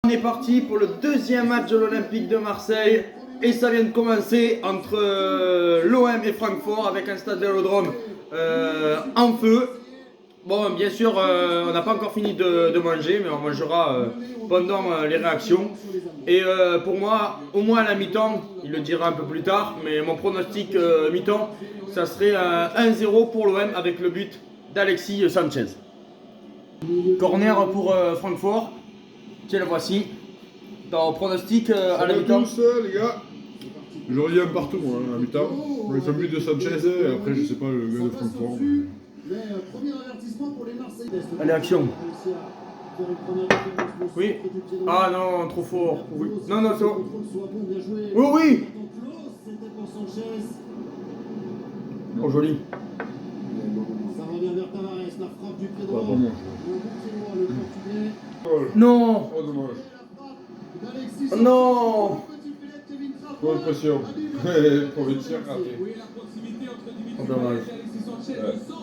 On est parti pour le deuxième match de l'Olympique de Marseille et ça vient de commencer entre l'OM et Francfort avec un stade Vélodrome en feu. Bon, bien sûr, on n'a pas encore fini de manger, mais on mangera pendant les réactions. Et pour moi, au moins à la mi-temps, il le dira un peu plus tard, mais mon pronostic mi-temps, ça serait 1-0 pour l'OM avec le but d'Alexis Sanchez. Corner pour Francfort. Tiens, le voici. Dans pronostic à la mi-temps. Les gars. J'aurais dit un partout moi, à la mi-temps. On a fait un but de Sanchez et après je sais pas le gars de Francfort. Allez, action. Oui. Ah non, trop fort. Oui. Non, non, c'est bon. Oui, oui. Oh, joli. Ça revient vers Tavares, la frappe du pied droit. Non. Oh dommage. Oh, non. Trop de pression. Pour le tir raté. Oh, dommage.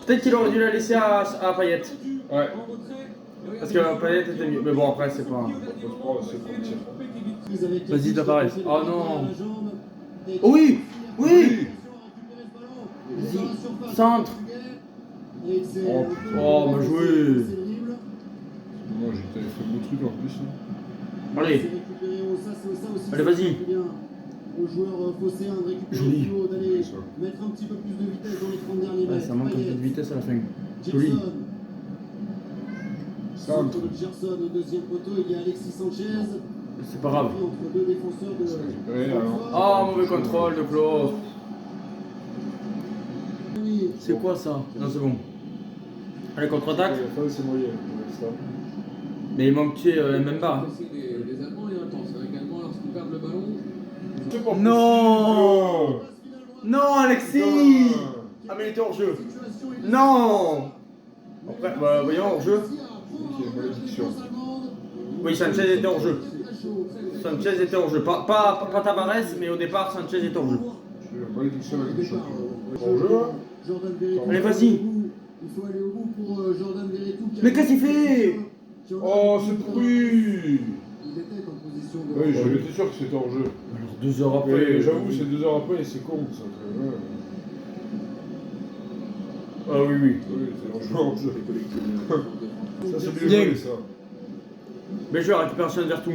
Peut-être qu'il aurait dû la laisser à Payet. Ouais. Parce que Payet était mieux. Mais bon, après, c'est pas. C'est pour le tir. Vas-y, Tavares. Oh non. Oh, oui. Oui. Vas-y. Centre. Oh, bien joué. Moi j'ai fait un beau truc en plus. Allez. Allez, vas-y. Au joueur phocéen de récupérer Joli. le haut, d'aller mettre un petit peu plus de vitesse dans les 30 derniers Ouais, mètres. ça manque un peu de vitesse à la fin. Joli. Gerson. Centre. De Gerson au deuxième poteau, il y a Alexis Sanchez. C'est pas grave. Entre deux défenseurs de. Oh, mauvais contrôle de Klaus. C'est quoi ça? Non, c'est bon. Allez, contre-attaque. C'est moyen. Mais il manque Mbemba. Les Allemands est intense, avec Allemands lorsqu'ils perdent le ballon. Non. Non, Alexis. Ah, mais il était hors jeu. Non. Après, bah, voyons, hors jeu. Oui, Sanchez était hors jeu. Sanchez était hors jeu. Pas Tavares, mais au départ, Sanchez était hors jeu. Allez, vas-y. Il faut aller au bout pour Jordan Verretou. Mais qu'est-ce qu'il fait? Oh, c'est pourri. Il était en position de. Oui, j'avais été sûr que c'était hors jeu. Alors, 2 heures après. Mais j'avoue, c'est 2 heures après et c'est con ça. Ah oui, oui. Oui, c'est hors jeu. Ça, c'est Bien. bien joué ça. Mais je vais récupérer un Vertou.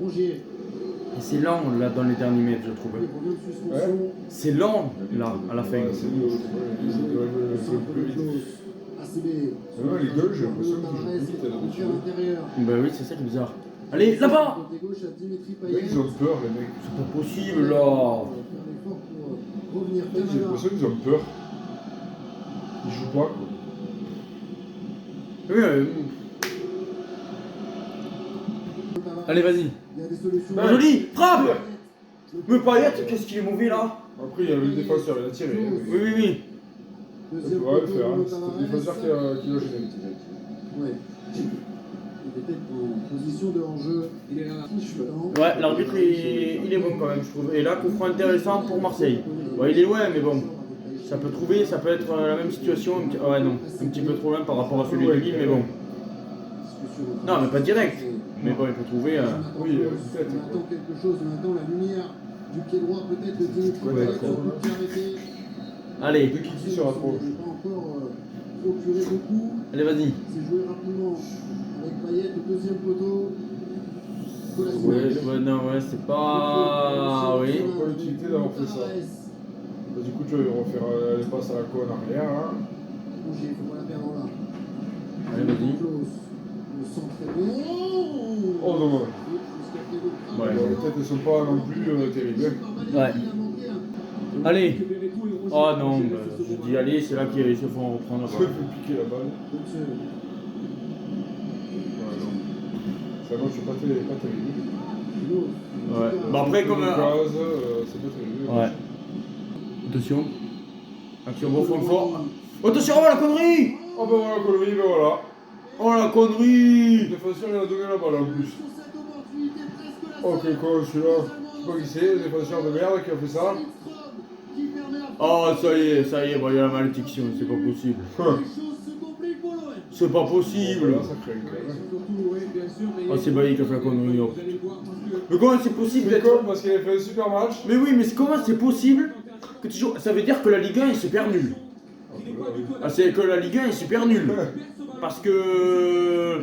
Rongier. Et c'est lent là dans les derniers mètres, je trouve. Il revient de suspension. C'est lent là à la fin. Ouais, c'est lourd, je crois. Plus vite. ACB. Ouais, les gueules, j'ai l'impression qu'ils jouent plus vite à l'habitude. Bah oui, c'est ça qui est bizarre. Allez, là-bas. Côté gauche à Dimitri Les Payet. mecs, ils ont peur, les mecs. C'est pas possible là. Faire l'effort pour revenir. J'ai l'impression qu'ils ont peur. Ils jouent pas, quoi. Oui, allez, vas-y. Il y a des solutions. Joli, frappe. Mais Payet, qu'est-ce qu'il est mauvais là? Après, il y avait le défenseur, il a tiré. Oui, oui, oui. Deuxième Ouais, le poteau, faire, hein. Bruno C'était Tavares. le défenseur qui l'a gêné. Ouais. Il était en position de hors-jeu. Il est là. Ouais, l'arbitre il est bon quand même, je trouve. Et là, coup franc intéressant pour Marseille. Ouais, il est loin, mais bon. Ça peut trouver, ça peut être la même situation. Ouais, non, un petit peu trop loin par rapport à celui de Lille, mais bon. Non, mais pas direct. Mais bon, il peut trouver. Oui, On peut-être. attend quelque chose, on attend la lumière du pied droit peut-être de Dimitri Ouais, Payet. d'accord. Coup de pied arrêté. Allez, De qui se rapproche. Il n'a pas encore procuré beaucoup. allez, vas-y. C'est joué rapidement avec Payet au deuxième poteau. Ouais, non, ouais, c'est pas. Oui. C'est pas l'utilité d'avoir fait ça. Bah, du coup, tu vas refaire les passes à la co en arrière. Hein. Rongier, il faut pas la perdre là. Allez, vas-y. Le centre est bon. Oh, dommage. Ouais. Bon, les têtes ne sont pas non plus terribles. Ouais. Allez. Oh non, bah, je dis allez, c'est là qu'ils se font reprendre. Ça peut piquer la balle. Ouais, non. Ça marche pas terrible. Ouais. Bah après, comme. Gaz, c'est pas terrible. Ouais. Attention. Action gros fond fort. Attention, oh la connerie! Oh, bah voilà, connerie, ben voilà. Oh la connerie! Le défenseur, il a donné la balle en plus. Oh, quel con celui-là. Je sais pas qui c'est, le défenseur de merde qui a fait ça. Oh, ça y est, bon, il y a la malédiction, c'est pas possible. C'est pas possible. Là, ça craint quand même. Surtout, ouais, bien sûr, mais Ah, c'est Bailly qui a fait la connerie. Oh. vous allez voir parce que Mais comment c'est possible C'est d'être. con parce qu'il a fait un super match. Mais oui, mais comment c'est possible que tu joues. Ça veut dire que la Ligue 1 est super nulle. Ah, c'est que la Ligue 1 est super nulle. Parce que.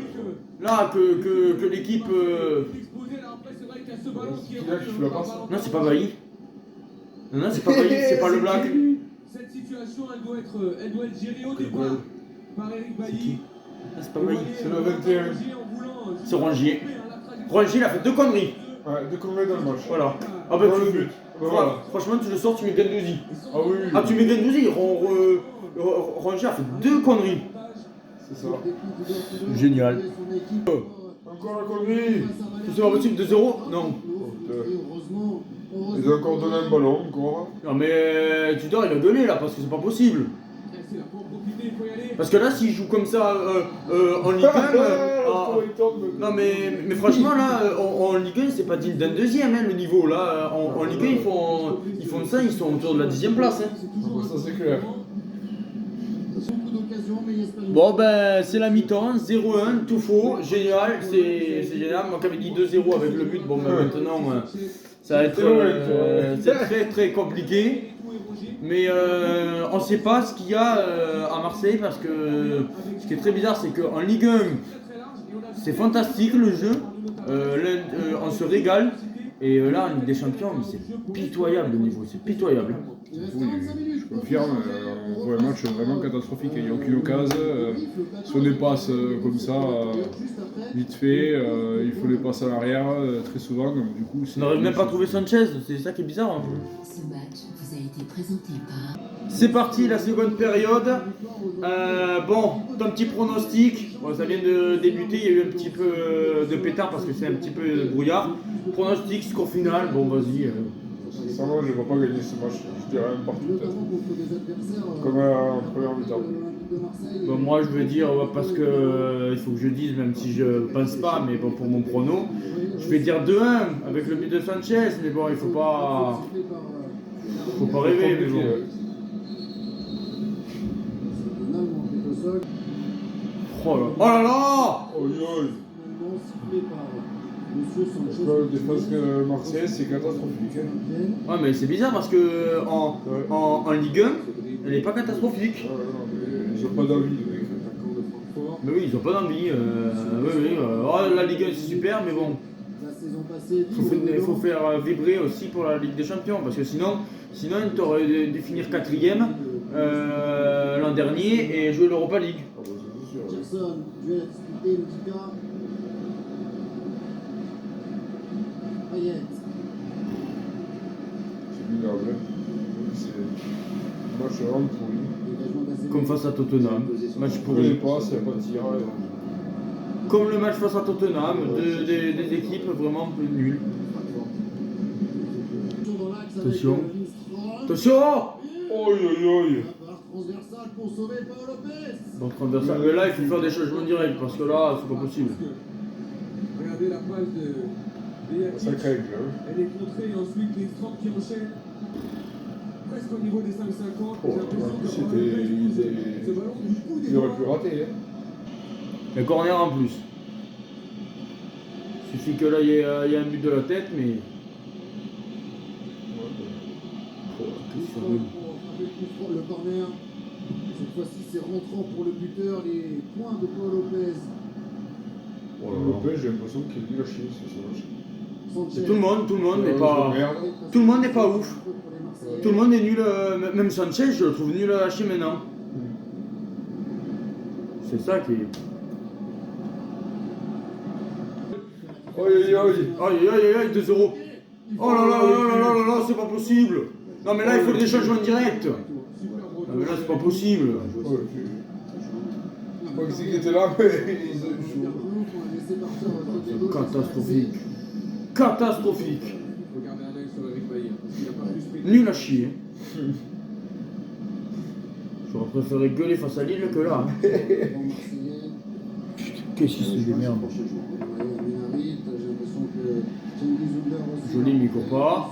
Là, que l'équipe. Qui là qui fait la passe? Non, c'est pas Bailly. Non, c'est pas Bailly, c'est pas le Black. Cette situation, elle doit être gérée au départ par Eric Bailly. Ah, c'est pas Bailly. C'est le 21. C'est Rongier. Rongier, il a fait 2 conneries. Ouais, de combien dans le match? Voilà. Ah bah Dans tu le but. Bah, voilà. Franchement, tu le sors, tu mets Gendouzi. Ah oui, oui. Ah, tu mets Gendouzi. Rongier a fait 2 conneries. C'est ça. Génial. Encore la connerie. C'est pas possible, 2-0 Non. Ils ont encore donné un ballon, encore. Non mais Tudor il a gueulé là parce que c'est pas possible. Parce que là s'il joue comme ça en Ligue 1, non mais franchement là en Ligue 1 c'est pas digne d'un deuxième hein, le niveau là. En Ligue 1 ils font ça, ils sont autour de la 10e place. Hein. Ça c'est clair. Bon ben c'est la mi-temps, 0-1, tout faux, génial, c'est génial. Moi qui avais dit 2-0 avec le but, bon ben maintenant ça va être c'est très très compliqué. Mais on ne sait pas ce qu'il y a à Marseille parce que ce qui est très bizarre c'est qu'en Ligue 1 c'est fantastique le jeu, on se régale. Et là, en Ligue des Champions, c'est pitoyable le niveau, c'est pitoyable. Oui, je confirme, on voit un match vraiment catastrophique, il n'y a aucune occasion. Si on dépasse comme ça, vite fait, il faut les passes à l'arrière très souvent, donc du coup... On n'arrive même pas à trouver Sanchez, c'est ça qui est bizarre. Hein. Ce match vous a été présenté par... C'est parti, la seconde période. Bon, ton petit pronostic. Bon, ça vient de débuter, il y a eu un petit peu de pétard parce que c'est un petit peu brouillard. Pronostic, score final, bon vas-y. Sincèrement, je ne vais pas gagner ce match, je dirais même partout peut-être. Comme en première mi-temps. Bon, moi je vais dire, parce que il faut que je dise, même si je pense pas, mais bon, pour mon prono, je vais dire 2-1 avec le but de Sanchez, mais bon, il faut pas rêver, mais bon. Oh là là. Oh yo. La défense marseillaise, c'est catastrophique. Hein. Ouais, mais c'est bizarre parce que en Ligue 1, elle n'est pas catastrophique. Ils n'ont pas d'envie, les mecs. Mais oui, ils ont pas d'envie. Oh, la Ligue 1 c'est super, mais bon. Il faut faire vibrer aussi pour la Ligue des Champions parce que sinon tu aurais dû finir 4ème l'an dernier et jouer l'Europa League. Jackson, duel à disputer, Lutica. Payet. C'est minable. C'est match vraiment pourri. Comme face à Tottenham, match Pour les pourri. passes, il n'y a pas de tir. Comme le match face à Tottenham, des équipes vraiment nulles. Attention. Attention. Oi oi oi. Transversal pour sauver Paul Lopez. Bon, transversal. Mais là, il faut faire des changements directs parce que là, c'est pas possible. Regardez la passe de Ça Yakic. craque là. Elle est contrée et ensuite les frappes qui enchaînent. Presque au niveau des 5,50. Oh, J'ai l'impression en plus, que Paul Lopez pousse c'était- ce ballon du coup des Il aurait doigts. pu rater. Hein. Le corner en plus. Il suffit que là, il y ait un but de la tête, mais. Oh, qu'est-ce que c'est nul. Le corner. Cette fois-ci, c'est rentrant pour le buteur. Les points de Paul Lopez. Oh là là. Lopez, j'ai l'impression qu'il est nul à chier sur ce match. Sanchez. Et tout le monde n'est pas. Merde. Tout le monde n'est pas ouf. Pour les Marseillais. Tout le monde est nul, même Sanchez, je le trouve nul à lâcher maintenant. C'est ça qui est. Oi oi oi. Aïe aïe aïe, 2-0. Oh là là là là là là là, c'est pas possible. Non mais là, il faut des changements directs. Non mais là, c'est pas possible. Ouais, je sais pas qui c'est qui était là, mais ils ont joué. C'est catastrophique. Catastrophique. Il faut garder un œil sur Eric Bailly, parce qu'il n'a pas plus pris. Nul à chier. J'aurais préféré gueuler face à Lille que là. Hein. Qu'est-ce qu'il se démerde. Joli micro pas.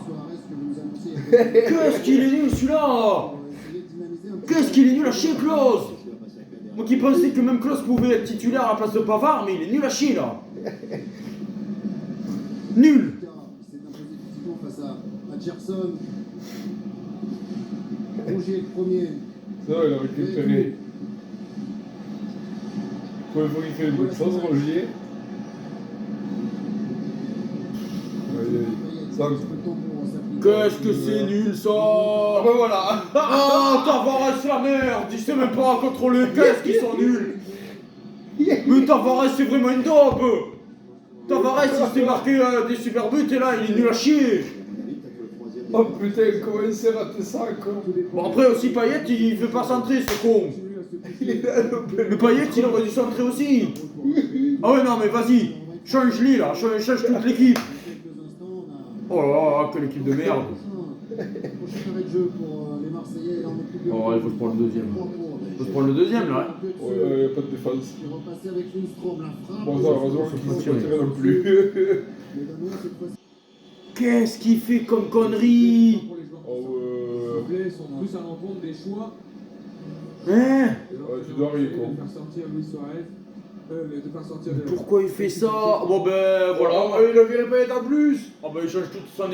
Qu'est-ce qu'il est nul celui-là. Qu'est-ce qu'il est nul à chier Klose. Moi qui pensais que même Klose pouvait être titulaire à la place de Pavard, mais il est nul à chier là. Nul. Il s'est imposé physiquement face à Gerson. Rongier le premier. Ça, il a récupéré. Pour une fois qu'il fait une bonne chose, Rogier. Ça, Qu'est-ce que c'est nul ça. Ah ben voilà. Oh, Tavares la merde. Il sait même pas contrôler. Qu'est-ce qu'ils sont nuls. Mais Tavares c'est vraiment une dope. Tavares il s'est marqué des super buts et là il est nul à chier. oh putain, comment il s'est raté ça, quoi. Bon après aussi Payet il veut pas centrer ce con. Mais Payet il aurait dû centrer aussi. Ah ouais non mais vas-y. Change-lui là. Change toute l'équipe. Oh là là, quelle équipe de merde. Prochain arrêt de jeu pour les Marseillais. Oh, il faut se prendre le deuxième. Il faut se prendre le deuxième là. Ouais, pas de défense. Il est repassé avec Lindstrom, la frappe. Bon, ça, heureusement qu'il faut pas tirer non plus. Les Danois, cette fois-ci. Qu'est-ce qu'il fait comme connerie? Pour les joueurs Oh, anglais sont plus à l'encontre des choix. Hein? tu dois rire, quoi. De faire sortir Luis Suarez. De faire sortir Pourquoi il fait ça? Bon ben voilà. Il a viré Payet en plus. Oh ben il change toute son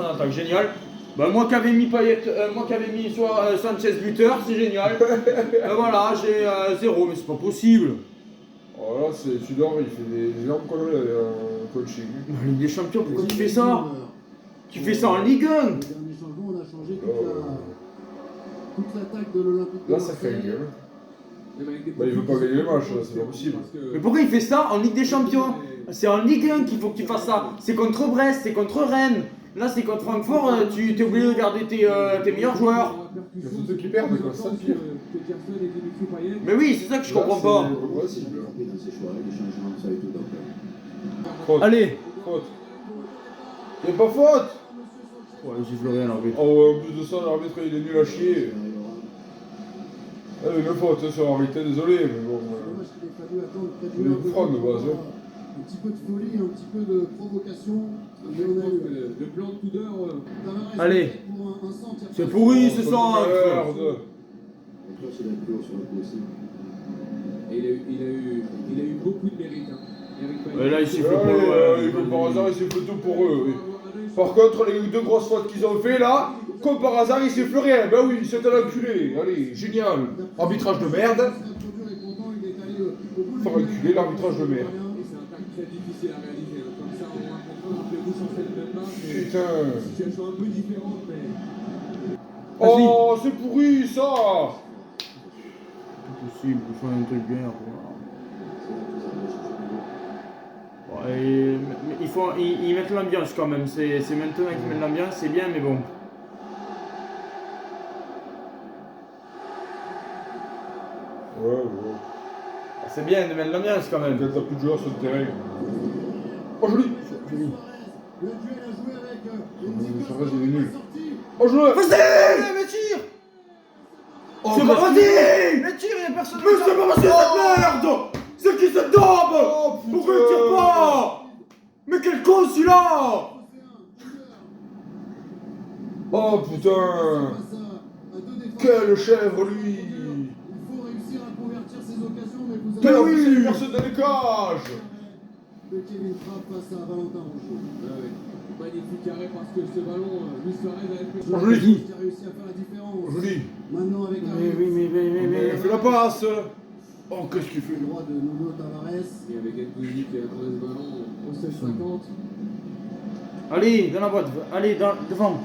attaque, génial. Ben moi qui avais mis Payet, moi qui avais mis soit Sanchez buteur, c'est génial. Voilà, j'ai 0, mais c'est pas possible. Oh là, c'est Tudor, il fait des énormes conneries en coaching. En Ligue des Champions, pourquoi tu fais ça? Tu fais ça en Ligue 1. Le dernier changement, on a changé toute l'attaque de l'Olympique. Là, ça fait une gueule. Bah, il veut pas gagner le match, là, c'est pas possible. Mais pourquoi il fait ça en Ligue des Champions? C'est en Ligue 1 qu'il faut que tu fasses ça. C'est contre Brest, c'est contre Rennes. Là, c'est contre Francfort, tu t'es obligé de garder tes meilleurs joueurs. Il faut ceux qui perdent, quoi, ça le pire. Mais oui, c'est ça que je comprends pas. C'est possible. Allez. Faute. Y'a pas faute. Ouais, j'ai fait rien l'arbitre. Oh, ouais, en plus de ça, l'arbitre il est nul à chier. Ah, une faute sur l'arbitre, désolé, mais bon. Il est franc de base. Un petit peu de folie, un petit peu de provocation. Mais on a eu Le plan de Tudor. Tavares Allez. pour un centre. C'est pourri ce centre. Merde. Et il a eu beaucoup de mérite. Hein. Et là, il siffle Ouais, pour comme par hasard, il siffle tout pour eux. Oui. Par contre, les deux grosses fautes qu'ils ont fait là, comme par hasard, ils sifflent rien. Ben oui, c'est un enculé. Allez, génial. Arbitrage de merde. Faire enculer l'arbitrage de merde. Et c'est un tacle très difficile à réaliser. Hein. Comme ça, on va comprendre, rappelez-vous sur cette même match. Putain. Situation un peu différente, mais. Oh, c'est pourri ça. C'est possible, il faut un truc bien. Bon, ils mettent l'ambiance quand même. C'est maintenant qu'ils mettent l'ambiance, c'est bien, mais bon. Ouais. C'est bien de mettre l'ambiance quand même. Quand t'as plus de joueurs sur le terrain. Oh, joli. Le duel a joué avec Suarez, il est nul. Oh, joueur. Vas-y, mais tire. C'est pas vas-y. Mais tire, y'a personne. Mais c'est pas possible cette merde. C'est qui cette daube? Pourquoi il tire pas? Mais quel con celui-là. Oh putain. Quel chèvre lui. Il faut réussir à convertir ces occasions, mais vous Quel avez oui, personne dans les cages. de Kevin Trapp face à Valentin Rougeau. Magnifique arrêt parce que ce ballon, Luis Suarez a fait. Joli. Qui a réussi à faire la différence. Joli. Maintenant avec Mais fais la passe. Oh, qu'est-ce qu'il fait le droit de Nuno Tavares. Et avec Gendouzi qui a trouvé ce ballon au 16-50. Allez, dans la boîte. Allez, devant.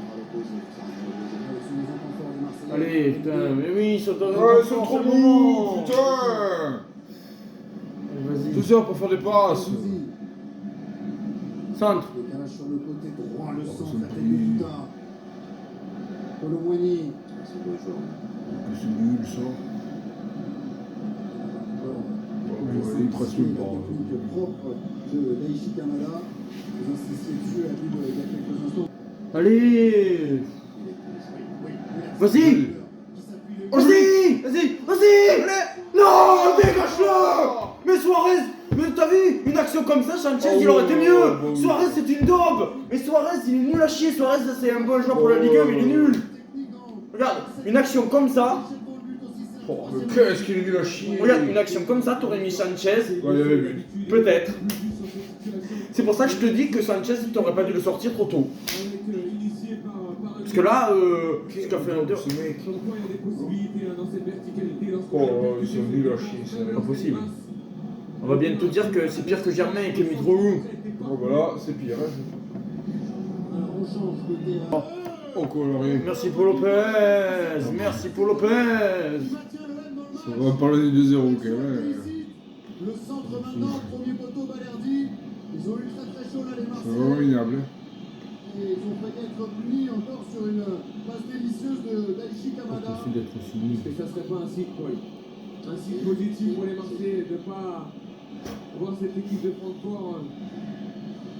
Allez, putain, mais oui, ils sont dans Ouais, ils sont trop mous. Putain. Vas-y. Tout ça pour faire des passes. Centre. Décalage sur le côté droit, le centre, la tête de Duta. Colomboigny. C'est nul ça. Il est presque La technique propre de Daichi Kamada. Vous insistiez dessus à lui il y a quelques instants. Allez. Vas-y. Qui s'appuie Vas-y. Non, dégage-le. Mais Suarez, mais t'as vu une action comme ça, Sanchez, il aurait été mieux. Suarez, c'est une daube. Mais Suarez, il est nul à chier. Suarez, c'est un bon joueur pour la Ligue 1, mais il est nul. Regarde, une action comme ça. Oh, mais qu'est-ce qu'il est nul à chier. Regarde, une action comme ça, t'aurais mis Sanchez. Ouais, il y avait but. Peut-être. C'est pour ça que je te dis que Sanchez, t'aurais pas dû le sortir trop tôt. Parce que là, ce qu'a fait l'auteur, Ce mec. Comme quoi, il y a des possibilités dans cette verticalité. Oh, ils sont nuls à chier, c'est pas possible. On va bien te dire que c'est pire que Germain et que Mitroglou. Bon, voilà, c'est pire. Hein. Alors on change côté. Oh, coloré. Merci pour Lopez. Merci pour Lopez. On va parler des 2-0 quand même. Le centre maintenant, premier poteau Balerdi. Ils ont eu très chaud là les C'est Marseillais. vraiment minable. Et ils ont failli être punis encore sur une passe délicieuse de d'Aichi Kamada. Et ça serait pas un signe, Paul. Un signe positif pour les Marseillais de ne pas voir cette équipe de Francfort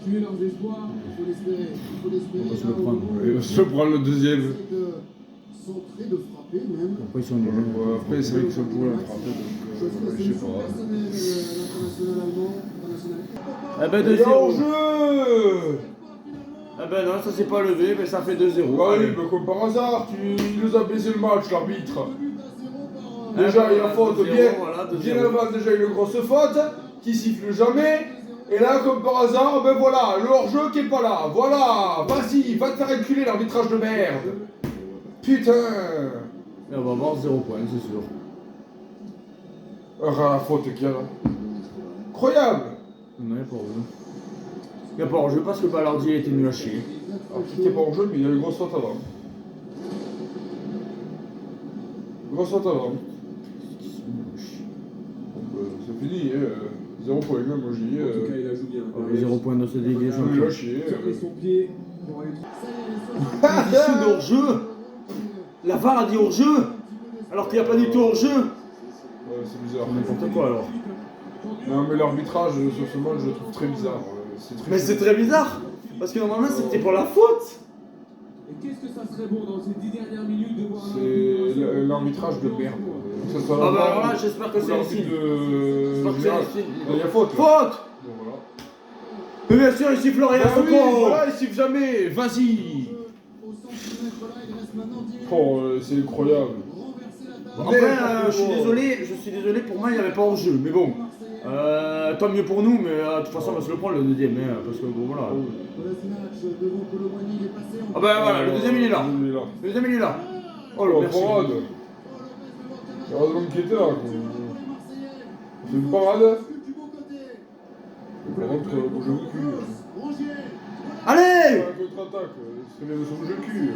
tuer leurs espoirs. Il faut l'espérer. Il faut l'espérer. On va se là, le prendre. au moment Et où on se prend le deuxième. ils essaient de centrer, de frapper même. Après, ils sont nuls. Ouais, après, c'est vrai qu'ils sont pour la frapper, donc Chose que je c'est une sais faute pas. personnelle, l'international allemand. International. Eh ben Il est en 2-0. jeu. Eh ben non, ça s'est pas levé, mais ça fait 2-0. Ouais, Allez. mais comme par hasard, il nous a baissé le match, l'arbitre. Eh ben, Déjà, il y a voilà, faute 2-0, bien, voilà, 2-0. bien avant, déjà, il y a une grosse faute qui siffle jamais. Et là, comme par hasard, ben voilà, le hors-jeu qui est pas là. Voilà, vas-y, va te faire enculer l'arbitrage de merde. Putain. Et on va avoir 0 points, c'est sûr. La faute qu'il y a là. Incroyable. Non, il n'y a pas hors-jeu. Il n'y a pas hors-jeu parce que Balardi a été nul à chier. Alors, c'était pas hors-jeu, mais il y a une grosse faute avant. Grosse faute avant. C'est fini, 0 point, moi je dis. En tout cas, il a joué bien. 0 points dans cette Ligue des Je vais Champions. lâcher. Fermer son pied pour aller. Position de hors-jeu. La VAR a dit hors-jeu. Alors qu'il n'y a pas du tout hors-jeu. Ouais, c'est bizarre. N'importe quoi alors. Non, mais l'arbitrage sur ce match, je le trouve très bizarre. Mais c'est très bizarre. Parce que normalement c'était pour la faute. Et qu'est-ce que ça serait bon dans ces 10 dernières minutes de voir C'est l'arbitrage de merde. Que ce soit Ah bah VAR alors là ou- j'espère que ou c'est un l'arbitre signe. de J'espère que général. c'est un signe. Il y a faute. Là. Faute. Bon, voilà. Mais bien sûr il siffle rien, Bah c'est oui, con. voilà, il siffle jamais. Vas-y. Au centimètre là, il reste maintenant 10 minutes. Oh, c'est incroyable. Renverser la table. Après je suis désolé, pour moi il n'y avait pas hors-jeu. Mais bon. Tant mieux pour nous, mais de toute façon on va se le prendre le deuxième, hein, parce que bon voilà. Kolasinac devant Colomani, il est passé en. Ah bah voilà, le deuxième il est là. Il est là. Le deuxième il est là. Oh Oh, le merci. parade. Heureusement qu'il était là. quoi. C'est une parade. Par contre, bouge le cul. Allez. Contre-attaque, c'est le son jeu cul.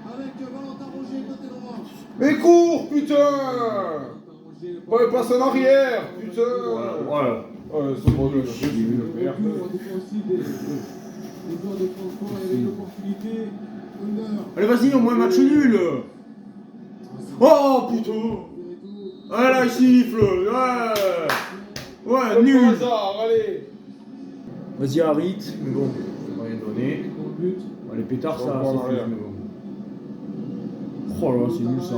Avec Valentin Roger côté droit. Mais cours, putain. Ouais, passe en arrière, putain. Voilà. Ouais, c'est bon, je suis une merde. Les joueurs de Francfort avaient une opportunité. Allez vas-y, au moins match nul. Oh putain. Ah là il siffle. Ouais. Ouais, Comme nul. par hasard, allez. Vas-y Harit, mais bon, ça m'a rien donné. Dans le but. Les pétards ça, Ça va en ça arrière. mais bon. Oh là, c'est nul ça.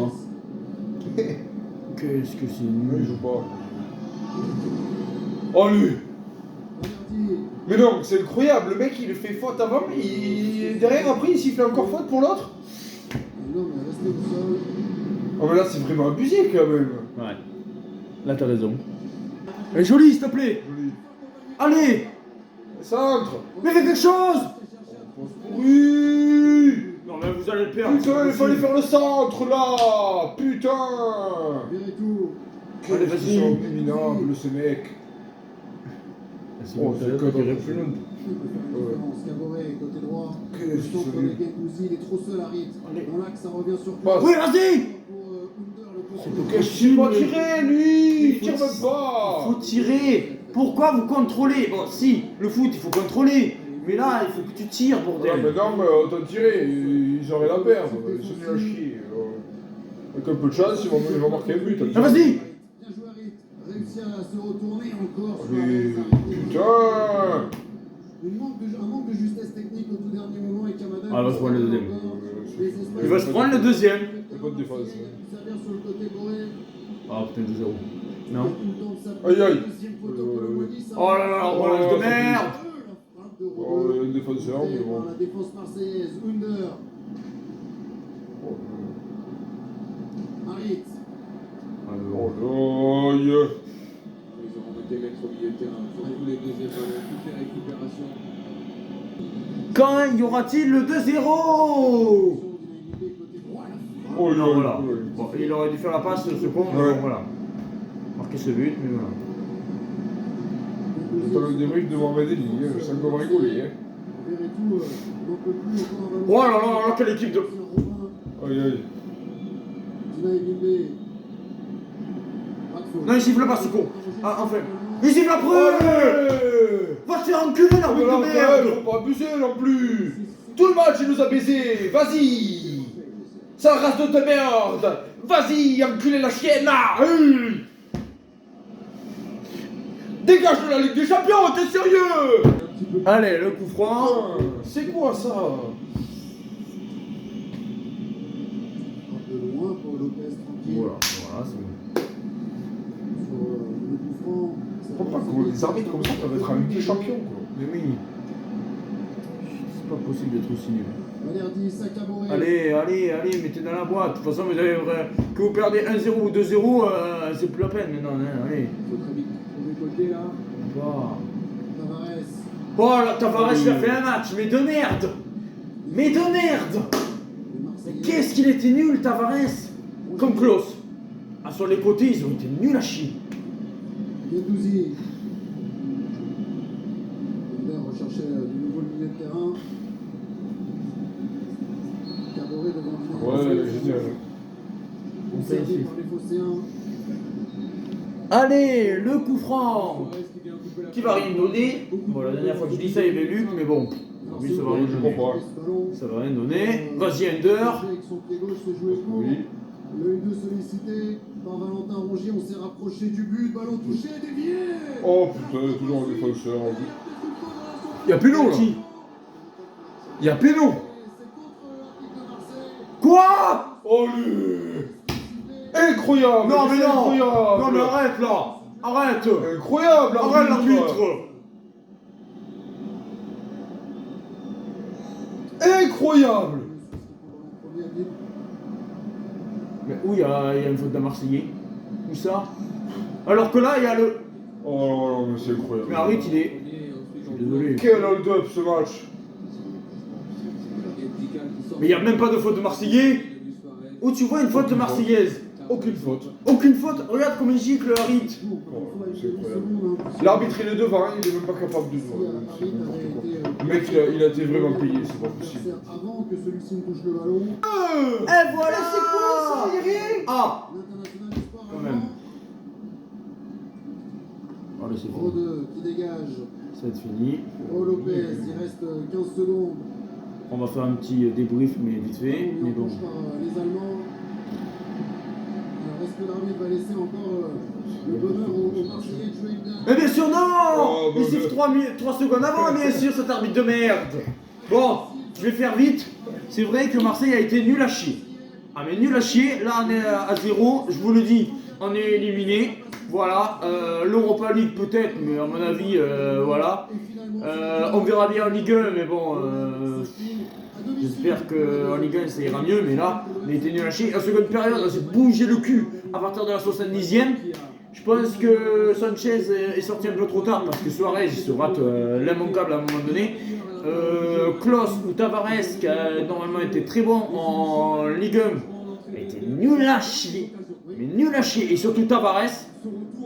Qu'est-ce que c'est Il nul. joue pas. Oh lui. Mais non, c'est incroyable, le mec il fait faute avant, derrière après il siffle encore faute pour l'autre. Non, mais restez au sol. Oh mais là c'est vraiment abusé quand même. Ouais. Là t'as raison. Elle est jolie s'il te plaît. Joli. Allez. Centre. Mais fais quelque chose. Oui. Non mais vous allez le perdre. Putain, il fallait faire le centre là. Putain. Verretou. Allez, Qu'est-ce vas-y. qu'ils sont minables ces mecs. C'est Oh, bon, c'est t'as que tiré dans- plus loin. Caboret côté droit. Qu'est-ce Le qu'ils centre sont de nuls. Gendouzi, il est trop seul à Rit. Allez. Dans l'axe, ça revient sur Passe. Oui, vas-y. Pour Under, le C'est contre. Qu'est-ce qu'il va tirer lui. Il tire même Il pas. faut tirer. Pourquoi vous contrôlez? Bon, si, le foot, il faut contrôler. Mais là, il faut que tu tires, Ouais, bordel. mais non, mais autant tirer, ils auraient la perdre, ils sont nuls à chier. Avec un peu de chance, ils vont marquer un but. Ah, vas-y. Bien joué à Rit. Réussi à se retourner encore. Mais putain. Un manque de justesse technique au tout dernier moment et Kamada. Ah, il va se prendre le deuxième. Il va se prendre le deuxième. C'est pas de défense. Ça vient sur le côté Boré. Ah, putain, 2-0. Non. Aïe, aïe. Oh là là, relâche de merde. Oh, un défenseur, mais bon. La défense marseillaise, Under, Harit. Tous les deuxièmes ballons, toutes les récupérations. Quand y aura-t-il le 2-0? Oh Non, voilà. ouais. Bon, il aurait dû faire la passe, ce con, mais Ouais. bon, voilà. Marquer ce but, mais voilà. T'as le débrief de Mohamed Ali, je sens qu'on va rigoler. Hein. Oh là là là, quelle équipe de... Aïe aïe. Non, il siffle pas, ce con. Ah, enfin. Il siffle après. Va te faire enculer, Mais l'arbitre là, de quand merde. même, faut pas abuser non plus. Tout le match, il nous a baisé. Vas-y. Sale race de merde. Vas-y, enculé la chienne là. Dégage de la Ligue des Champions, t'es sérieux? Allez, le coup franc. Putain, c'est quoi ça? De loin, Paul Lopez tranquille. Voilà, voilà, c'est bon. Sur le coup franc. Je comprends pas comment des arbitres comme ça peuvent être en Ligue des Champions, quoi. Mais oui. C'est pas possible d'être aussi nul. Valerdi, Sakaboré. Allez, mettez dans la boîte. De toute façon, vous avez que vous perdez 1-0 ou 2-0, c'est plus la peine maintenant. Hein. Allez. Il faut très vite trouver côté là. Bah. Tavares. Oh là, Tavares, il a fait un match, mais de merde. Mais de merde. Les Mais Marseillais. qu'est-ce qu'il était nul, Tavares. Comme Klaus. Ah, sur les côtés, ils ont été nuls à chier. Gendouzi. Under recherchait du nouveau le milieu de terrain. Caboret devant le Ouais, génial. Conservé par les Phocéens. Allez, le coup franc. Suarez qui vient un petit peu la Qui va rien donner. Bon, la dernière fois que je dis ça, il y avait Luc, mais bon. Oui, ça va rien Je donner. comprends. Ce ballon. Ça va rien donner. Vas-y, Under. Avec son pied gauche se jouait court. Oui. L'œil de sollicité par Valentin Rongier. On s'est rapproché du but. Ballon touché, dévié. Oh putain, toujours un défenseur. Il y a péno, là. Il y a péno. C'est contre l'Olympique de Marseille. Quoi? Oh lui. Incroyable. Non, mais c'est non. Incroyable. Non, mais arrête, là. Arrête. Incroyable, Arrête, l'arbitre. Incroyable. Premier but. Mais où il y a une faute d'un Marseillais? Où ça? Alors que là, il y a le... Oh non, mais c'est incroyable. Mais arrête, il est... Je suis désolé. Quel hold-up ce match. Mais il n'y a même pas de faute de Marseillais. Où tu vois une faute de Marseillaise? Aucune faute. Aucune faute. Regarde comme il gicle, Harit. Oh, c'est incroyable. L'arbitre il est devant, il est même pas capable de jouer. C'est n'importe quoi. Le mec il a été vraiment payé, c'est pas possible. Avant que celui-ci ne touche le ballon. Et voilà. C'est quoi ça, Eric? Ah. L'international du sport. Quand même. Allez, c'est fini. Rode qui dégage. Ça va être fini. Oh Lopez, il reste 15 secondes. On va faire un petit débrief, mais vite fait. Mais bon. Par les Allemands. Alors, est-ce que l'arbitre va laisser encore le bonheur aux Marseillais de jouer bien? Mais bien sûr, non. Oh, Il bah, siffle 3 secondes avant, bien sûr, cet arbitre de merde. Bon, je vais faire vite. C'est vrai que Marseille a été nul à chier. Ah, mais nul à chier. Là, on est à 0. Je vous le dis, on est éliminé. Voilà. L'Europa League peut-être, mais à mon avis, voilà. On verra bien en Ligue 1, mais bon. J'espère qu'en Ligue 1 ça ira mieux, mais là, on a été nul à chier. En seconde période, on s'est bougé le cul à partir de la 70e. Je pense que Sanchez est sorti un peu trop tard parce que Suarez il se rate l'immanquable à un moment donné. Klaus ou Tavares, qui a normalement été très bon en Ligue 1, a été nul à chier. Mais nul à chier. Et surtout Tavares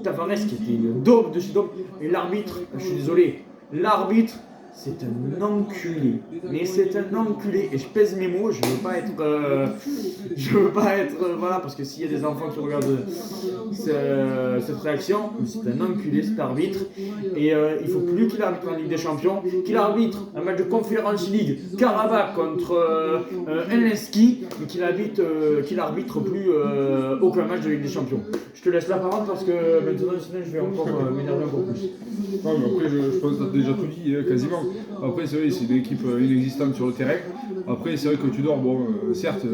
qui était une daube de chez daube. Et l'arbitre, je suis désolé, l'arbitre, c'est un enculé. Mais c'est un enculé. Et je pèse mes mots, je veux pas être. Voilà, parce que s'il y a des enfants qui regardent cette réaction, c'est un enculé cet arbitre. Et il faut plus qu'il arbitre en Ligue des Champions, qu'il arbitre un match de Conference League, Karabakh contre Helsinki, mais qu'il arbitre plus aucun match de Ligue des Champions. Je te laisse la parole parce que maintenant, sinon, je vais encore m'énerver encore plus. Non, mais après, je pense que tu as déjà tout dit, quasiment. Après, c'est vrai, c'est une équipe inexistante sur le terrain. Après, c'est vrai que Tudor, bon, certes,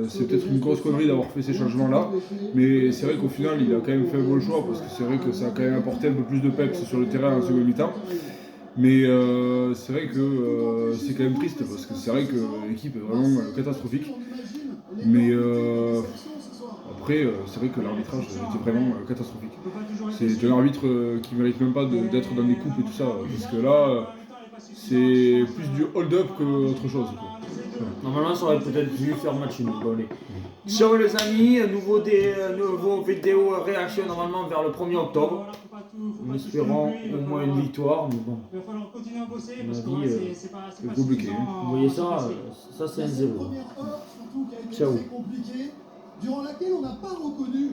c'est peut-être une grosse connerie d'avoir fait ces changements-là, mais c'est vrai qu'au final, il a quand même fait un bon choix parce que c'est vrai que ça a quand même apporté un peu plus de peps sur le terrain en second mi-temps. Mais c'est vrai que c'est quand même triste parce que c'est vrai que l'équipe est vraiment catastrophique. Mais après, après, c'est vrai que l'arbitrage était vraiment catastrophique. C'est un arbitre qui ne mérite même pas d'être dans des coupes et tout ça, parce que là, c'est plus du hold-up qu'autre chose, quoi. Normalement, ça aurait peut-être dû faire match nul. Bon, allez. Ciao les amis, nouveau vidéo réaction normalement vers le 1er octobre. En espérant au moins une victoire, mais bon. Il va falloir continuer à bosser À mon parce que avis, ouais, c'est pas compliqué, suffisant, hein. Vous voyez ça, facile. ça c'est un Cette 0. première heure, surtout, qui a été Ciao. très compliquée, durant laquelle on n'a pas reconnu